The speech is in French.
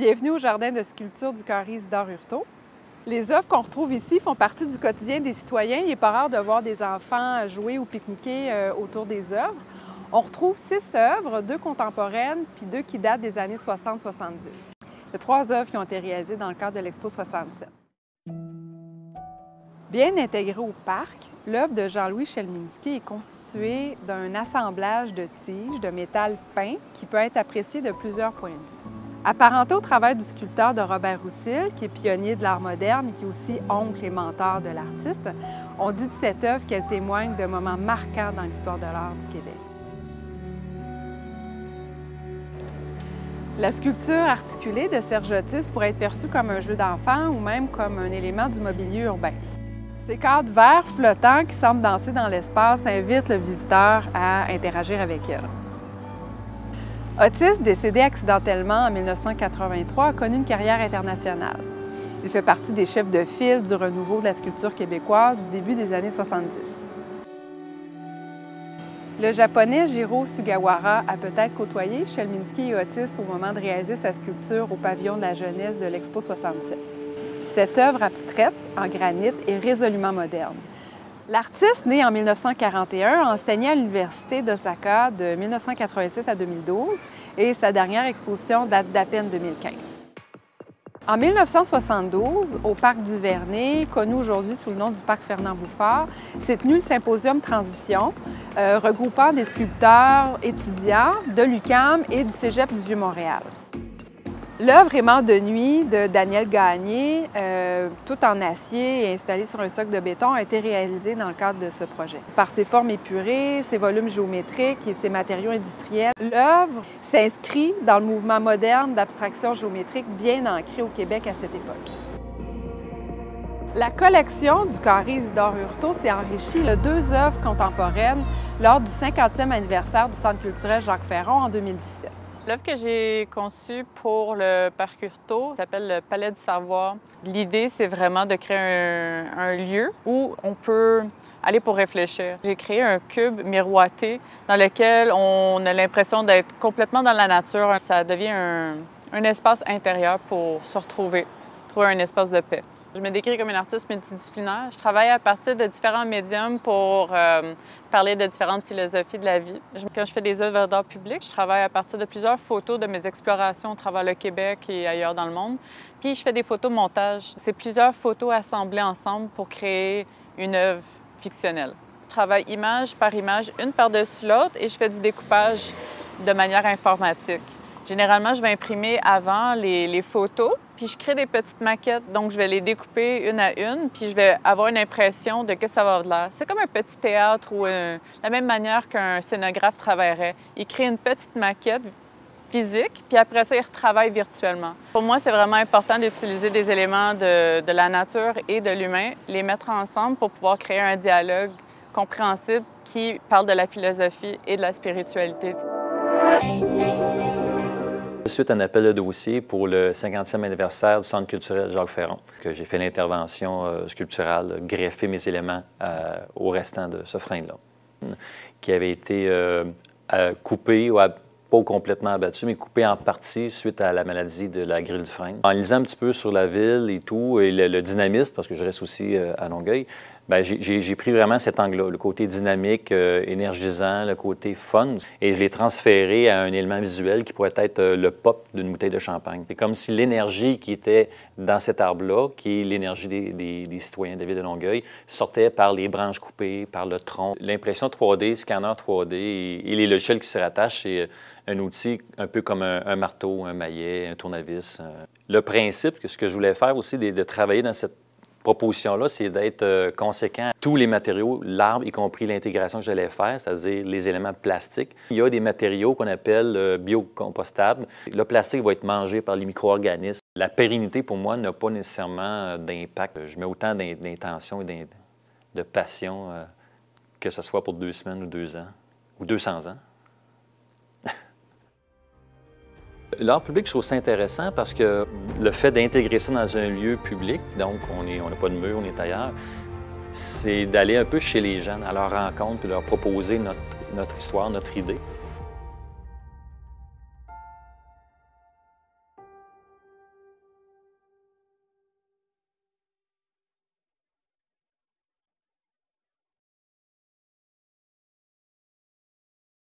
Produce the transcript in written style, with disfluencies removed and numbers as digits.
Bienvenue au Jardin de sculpture du Carré Isidore Hurtaud. Les œuvres qu'on retrouve ici font partie du quotidien des citoyens. Il n'est pas rare de voir des enfants jouer ou pique-niquer autour des œuvres. On retrouve 6 œuvres, 2 contemporaines puis 2 qui datent des années 60-70. Il y a 3 œuvres qui ont été réalisées dans le cadre de l'Expo 67. Bien intégrée au parc, l'œuvre de Jean-Louis Chelminski est constituée d'un assemblage de tiges de métal peint qui peut être apprécié de plusieurs points de vue. Apparenté au travail du sculpteur de Robert Roussille, qui est pionnier de l'art moderne et qui est aussi oncle et mentor de l'artiste, on dit de cette œuvre qu'elle témoigne de moments marquants dans l'histoire de l'art du Québec. La sculpture articulée de Serge Otis pourrait être perçue comme un jeu d'enfant ou même comme un élément du mobilier urbain. Ces cadres verts flottants qui semblent danser dans l'espace invitent le visiteur à interagir avec elle. Otis, décédé accidentellement en 1983, a connu une carrière internationale. Il fait partie des chefs de file du renouveau de la sculpture québécoise du début des années 70. Le Japonais Jiro Sugawara a peut-être côtoyé Chelminski et Otis au moment de réaliser sa sculpture au pavillon de la jeunesse de l'Expo 67. Cette œuvre abstraite, en granit, est résolument moderne. L'artiste, né en 1941, enseignait à l'Université d'Osaka de 1986 à 2012 et sa dernière exposition date d'à peine 2015. En 1972, au Parc du Vernet, connu aujourd'hui sous le nom du Parc Fernand-Bouffard, s'est tenu le symposium Transition, regroupant des sculpteurs étudiants de l'UQAM et du Cégep du Vieux-Montréal. L'œuvre Aimant de nuit de Daniel Gagné, tout en acier et installée sur un socle de béton, a été réalisée dans le cadre de ce projet. Par ses formes épurées, ses volumes géométriques et ses matériaux industriels, l'œuvre s'inscrit dans le mouvement moderne d'abstraction géométrique bien ancré au Québec à cette époque. La collection du Carré Isidore Hurtaud s'est enrichie de 2 œuvres contemporaines lors du 50e anniversaire du Centre culturel Jacques-Ferron en 2017. L'œuvre que j'ai conçue pour le Parc Hurtaud s'appelle le Palais du Savoir. L'idée, c'est vraiment de créer un lieu où on peut aller pour réfléchir. J'ai créé un cube miroité dans lequel on a l'impression d'être complètement dans la nature. Ça devient un espace intérieur pour se retrouver, trouver un espace de paix. Je me décris comme une artiste multidisciplinaire. Je travaille à partir de différents médiums pour parler de différentes philosophies de la vie. Quand je fais des œuvres d'art public, je travaille à partir de plusieurs photos de mes explorations à travers le Québec et ailleurs dans le monde. Puis je fais des photos montage. C'est plusieurs photos assemblées ensemble pour créer une œuvre fictionnelle. Je travaille image par image, une par-dessus l'autre, et je fais du découpage de manière informatique. Généralement, je vais imprimer avant les photos, puis je crée des petites maquettes. Donc, je vais les découper une à une, puis je vais avoir une impression de que ça va avoir de l'air. C'est comme un petit théâtre ou la même manière qu'un scénographe travaillerait. Il crée une petite maquette physique, puis après ça, il retravaille virtuellement. Pour moi, c'est vraiment important d'utiliser des éléments de la nature et de l'humain, les mettre ensemble pour pouvoir créer un dialogue compréhensible qui parle de la philosophie et de la spiritualité. Suite à un appel de dossier pour le 50e anniversaire du Centre culturel Jacques-Ferron, que j'ai fait l'intervention sculpturale, greffer mes éléments au restant de ce frein-là, qui avait été coupé, ou pas complètement abattu, mais coupé en partie suite à la maladie de la grille du frein. En lisant un petit peu sur la ville et tout, et le dynamisme, parce que je reste aussi à Longueuil, bien, j'ai pris vraiment cet angle-là, le côté dynamique, énergisant, le côté fun, et je l'ai transféré à un élément visuel qui pourrait être le pop d'une bouteille de champagne. C'est comme si l'énergie qui était dans cet arbre-là, qui est l'énergie des citoyens de la ville de Longueuil, sortait par les branches coupées, par le tronc. L'impression 3D, scanner 3D et les logiciels qui se rattachent, c'est un outil un peu comme un marteau, un maillet, un tournevis. Le principe, ce que je voulais faire aussi, de travailler dans cette proposition-là, c'est d'être conséquent. Tous les matériaux, l'arbre, y compris l'intégration que j'allais faire, c'est-à-dire les éléments plastiques. Il y a des matériaux qu'on appelle biocompostables. Le plastique va être mangé par les micro-organismes. La pérennité, pour moi, n'a pas nécessairement d'impact. Je mets autant d'intention et de passion, que ce soit pour 2 semaines ou 2 ans, ou 200 ans. L'art public, je trouve ça intéressant parce que le fait d'intégrer ça dans un lieu public, donc on n'a pas de mur, on est ailleurs, c'est d'aller un peu chez les gens, à leur rencontre, puis leur proposer notre histoire, notre idée.